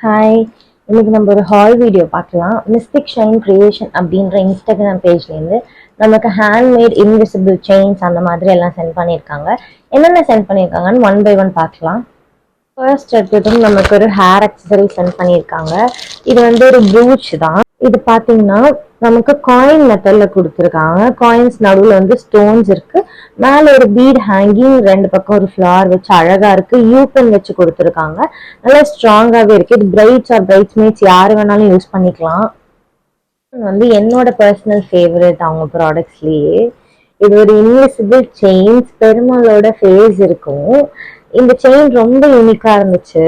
Hi, இன்னைக்கு நம்ம ஒரு ஹால் வீடியோ பார்க்கலாம். மிஸ்டிக் ஷைன் கிரியேஷன் அப்படின்ற இன்ஸ்டாகிராம் பேஜ்லேருந்து நமக்கு ஹேண்ட்மேட் இன்விசிபிள் செயின்ஸ் அந்த மாதிரி எல்லாம் சென்ட் பண்ணியிருக்காங்க. என்னென்ன சென்ட் பண்ணியிருக்காங்கன்னு ஒன் பை ஒன் பார்க்கலாம். ஃபர்ஸ்ட் எடுத்ததும் நமக்கு ஒரு ஹேர் அக்சசரி சென்ட் பண்ணியிருக்காங்க. இது வந்து ஒரு ப்ரூச் தான். இது பார்த்தீங்கன்னா நமக்கு காயின் மெத்தட்ல கொடுத்துருக்காங்க. காயின்ஸ் நடுவில் வந்து ஸ்டோன்ஸ் இருக்கு. மேலே ஒரு பீட் ஹேங்கிங், ரெண்டு பக்கம் ஒரு ஃப்ளவர் வச்சு அழகா இருக்கு. யூபன் வச்சு கொடுத்துருக்காங்க. நல்லா ஸ்ட்ராங்காகவே இருக்கு. இது பிரைட்ஸ் ஆர் பிரைட்ஸ்மேட்ஸ் யார் வேணாலும் யூஸ் பண்ணிக்கலாம். வந்து என்னோட பர்சனல் ஃபேவரட் அவங்க ப்ராடக்ட்ஸ்லயே. இது ஒரு இன்விசிபிள் செயின்ஸ், பெருமாளோட ஃபேஸ் இருக்கும். இந்த செயின் ரொம்ப யூனிக்கா இருந்துச்சு.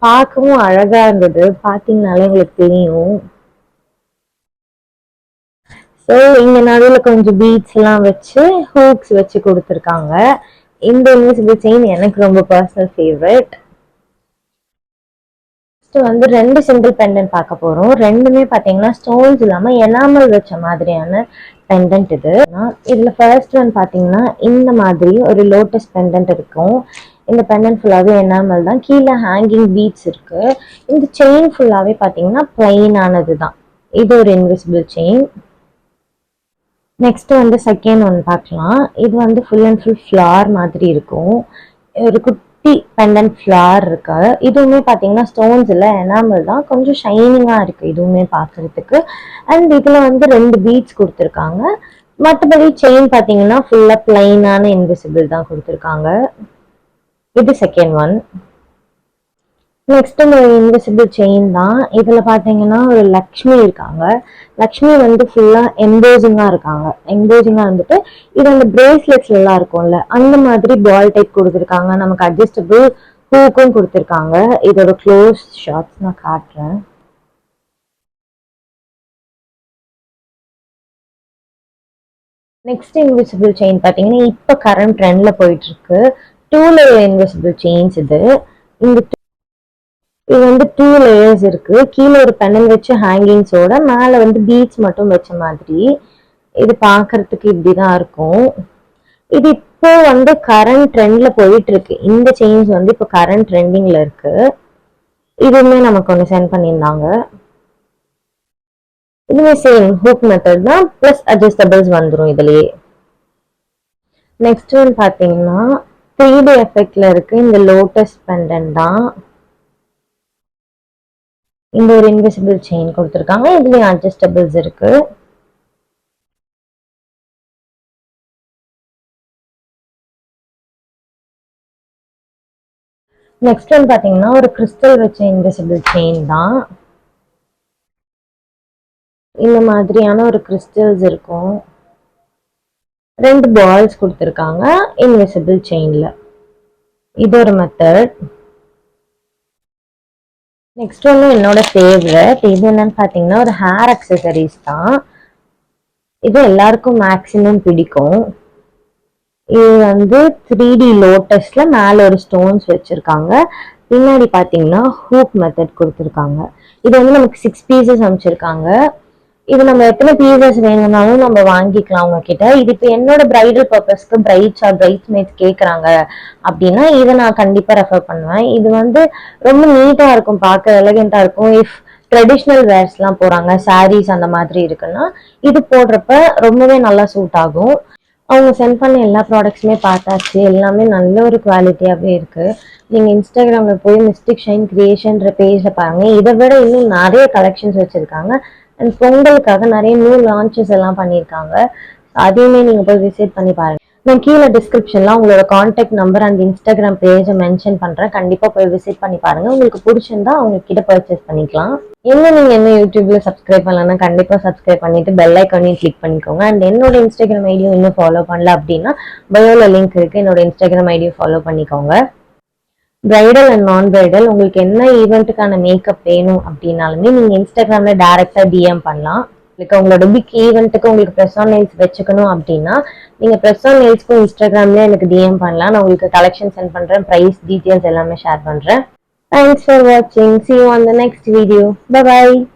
பார்க்கவும் அழகா இருந்தது. பார்த்தீங்கனாலே உங்களுக்கு தெரியும். ஸோ இங்க நடுவில் கொஞ்சம் பீட்ஸ் எல்லாம் வச்சு ஹூக்ஸ் வச்சு கொடுத்துருக்காங்க. இந்த இன்விசிபிள் செயின் எனக்கு ரொம்ப பர்சனல் ஃபேவரட். வந்து ரெண்டு சிங்கிள் பெண்டன்ட் பார்க்க போறோம். ரெண்டுமே பாத்தீங்கன்னா ஸ்டோன்ஸ் இல்லாம எனாமல் வச்ச மாதிரியான பெண்டன்ட் இது. இதுல ஃபர்ஸ்ட் ஒன் பாத்தீங்கன்னா இந்த மாதிரி ஒரு லோட்டஸ் பெண்டன்ட் இருக்கும். இந்த பெண்டன்ட் ஃபுல்லாவே எனாமல் தான். கீழே ஹேங்கிங் பீட்ஸ் இருக்கு. இந்த செயின் ஃபுல்லாவே பாத்தீங்கன்னா பிளைனானது தான். இது ஒரு இன்விசிபிள் செயின். நெக்ஸ்ட் வந்து செகண்ட் ஒன் பார்க்கலாம். இது வந்து ஃபுல் அண்ட் ஃபுல் ஃப்ளார் மாதிரி இருக்கும். ஒரு குட்டி பெண்டன்ட் ஃப்ளார் இருக்கு. இதுவுமே பார்த்தீங்கன்னா ஸ்டோன்ஸ் இல்லை, எனாமல் தான். கொஞ்சம் ஷைனிங்காக இருக்கு இதுவுமே பார்க்கறதுக்கு. அண்ட் இதில் வந்து ரெண்டு பீட்ஸ் கொடுத்துருக்காங்க. மற்றபடி செயின் பார்த்தீங்கன்னா ஃபுல்லாக பிளைனான இன்விசிபிள் தான் கொடுத்துருக்காங்க. இது செகண்ட் ஒன். நெக்ஸ்ட் ஒரு இன்விசிபிள் செயின் தான். இதுல பாத்தீங்கன்னா ஒரு லக்ஷ்மி இருக்காங்க. லக்ஷ்மி வந்து ஃபுல்லா எம்போசிங்கா இருக்காங்க. எம்போசிங்கா வந்துட்டு இது அந்த பிரேஸ்லெட்ஸ்ல எல்லாம் இருக்கும்ல, அந்த மாதிரி பால் டைப் கொடுத்துருக்காங்க. நமக்கு அட்ஜஸ்டபிள் ஹூக்கும் கொடுத்துருக்காங்க. இதோட க்ளோஸ் ஷாட்ஸ் நான் காட்டுறேன். நெக்ஸ்ட் இன்விசிபிள் செயின் பாத்தீங்கன்னா இப்ப கரண்ட் ட்ரெண்ட்ல போயிட்டு இருக்கு. 2 லேயர் இன்விசிபிள் செயின்ஸ் இது. இந்த இது வந்து 2 லேயர்ஸ் இருக்கு. கீழே ஒரு பெண்டல் வச்சு ஹேங்கிங்ஸோட, மேலே வந்து பீட்ஸ் மட்டும் வச்ச மாதிரி. இது பார்க்கறதுக்கு இப்படிதான் இருக்கும். இது இப்போ வந்து கரண்ட் ட்ரெண்ட்ல போயிட்டு இருக்கு. இந்த செயின்ஸ் வந்து இப்போ கரண்ட் ட்ரெண்டிங்ல இருக்கு. இதுவுமே நமக்கு ஒன்று சென்ட் பண்ணியிருந்தாங்க. இதுவே சேம் ஹூக் மெத்தட் தான், பிளஸ் அட்ஜஸ்டபிள்ஸ் வந்துடும் இதுலயே. நெக்ஸ்ட் ஒன் பார்த்தீங்கன்னா 3D எஃபெக்ட்ல இருக்கு. இந்த லோட்டஸ் பெண்டன் தான். இந்த ஒரு இன்விசிபிள் செயின் கொடுத்துருக்காங்க. இதுலயும் அட்ஜஸ்டபிள்ஸ் இருக்கு. நெக்ஸ்ட் ஒன் பாத்தீங்கன்னா ஒரு கிறிஸ்டல் வச்ச இன்விசிபிள் செயின் தான். இந்த மாதிரியான ஒரு கிறிஸ்டல்ஸ் இருக்கும். ரெண்டு பால்ஸ் கொடுத்துருக்காங்க இன்விசிபிள் செயின்ல. இது ஒரு மெத்தட். நெக்ஸ்ட் ஒன்று என்னோட ஃபேவரட். இது என்னன்னு பார்த்தீங்கன்னா ஒரு ஹேர் அக்சசரிஸ் தான். இது எல்லாருக்கும் மேக்சிமம் பிடிக்கும். இது வந்து 3D லோட்டஸ்ல மேல ஒரு ஸ்டோன்ஸ் வச்சிருக்காங்க. பின்னாடி பார்த்தீங்கன்னா ஹூக் மெத்தட் கொடுத்துருக்காங்க. இது வந்து நமக்கு 6 பீசஸ் அமைச்சிருக்காங்க. இது நம்ம எத்தனை பீசஸ் வேணும்னாலும் நம்ம வாங்கிக்கலாம் அவங்க கிட்ட. இது இப்போ என்னோட பிரைடல் பர்பஸ்க்கு பிரைட்ஸ் ஆர் பிரைட்ஸ்மேட்ஸ் கேட்குறாங்க அப்படின்னா இதை நான் கண்டிப்பாக ரெஃபர் பண்ணுவேன். இது வந்து ரொம்ப நீட்டாக இருக்கும், பார்க்க எலகெண்டா இருக்கும். இஃப் ட்ரெடிஷ்னல் வேர்ஸ்லாம் போகிறாங்க, சாரீஸ் அந்த மாதிரி இருக்குன்னா இது போடுறப்ப ரொம்பவே நல்லா சூட் ஆகும். அவங்க சென்ட் பண்ண எல்லா ப்ராடக்ட்ஸுமே பார்த்தாச்சு. எல்லாமே நல்ல ஒரு குவாலிட்டியாகவே இருக்கு. நீங்கள் இன்ஸ்டாகிராமில் போய் மிஸ்டிக் ஷைன் கிரியேஷன்ற பேஜில் பாருங்கள். இதை விட இன்னும் நிறைய கலெக்ஷன்ஸ் வச்சுருக்காங்க. அண்ட் பொங்கலுக்காக நிறைய நியூ லான்ச்சஸ் எல்லாம் பண்ணியிருக்காங்க. அதையுமே நீங்கள் போய் விசிட் பண்ணி பாருங்க. நான் கீழே டிஸ்கிரிப்ஷன்ல உங்களோட கான்டாக்ட் நம்பர் அண்ட் இன்ஸ்டாகிராம் பேஜை மென்ஷன் பண்ணுறேன். கண்டிப்பாக போய் விசிட் பண்ணி பாருங்க. உங்களுக்கு பிடிச்சிருந்தா அவங்க கிட்ட பர்ச்சேஸ் பண்ணிக்கலாம். நீங்கள் என்ன யூடியூப்ல சப்ஸ்கிரைப் பண்ணலன்னா கண்டிப்பாக சப்ஸ்கிரைப் பண்ணிட்டு பெல் ஐக்கானையும் கிளிக் பண்ணிக்கோங்க. அண்ட் என்னோட இன்ஸ்டாகிராம் ஐடியும் இன்னும் ஃபாலோ பண்ணல அப்படின்னா பயோல லிங்க் இருக்கு. என்னோட இன்ஸ்டாகிராம் ஐடியும் ஃபாலோ பண்ணிக்கோங்க. பிரைடல் அண்ட் நான் பிரைடல் உங்களுக்கு என்ன ஈவெண்ட்டுக்கான மேக்கப் வேணும் அப்படின்னாலுமே நீங்கள் இன்ஸ்டாகிராமில் டைரெக்டாக டிஎம் பண்ணலாம். உங்களோட பிக் ஈவெண்ட்டுக்கு உங்களுக்கு ப்ரெஸ் ஆன் நெயில்ஸ் வச்சுக்கணும் அப்படின்னா நீங்கள் ப்ரெஸ் ஆன் நெயில்ஸ்க்கும் இன்ஸ்டாகிராம்லேயே எனக்கு டிஎம் பண்ணலாம். நான் உங்களுக்கு கலெக்ஷன் சென்ட் பண்ணுறேன், ப்ரைஸ் டீட்டெயில்ஸ் எல்லாமே ஷேர் பண்ணுறேன். தேங்க்ஸ் ஃபார் வாட்சிங். See you on the next video. Bye bye.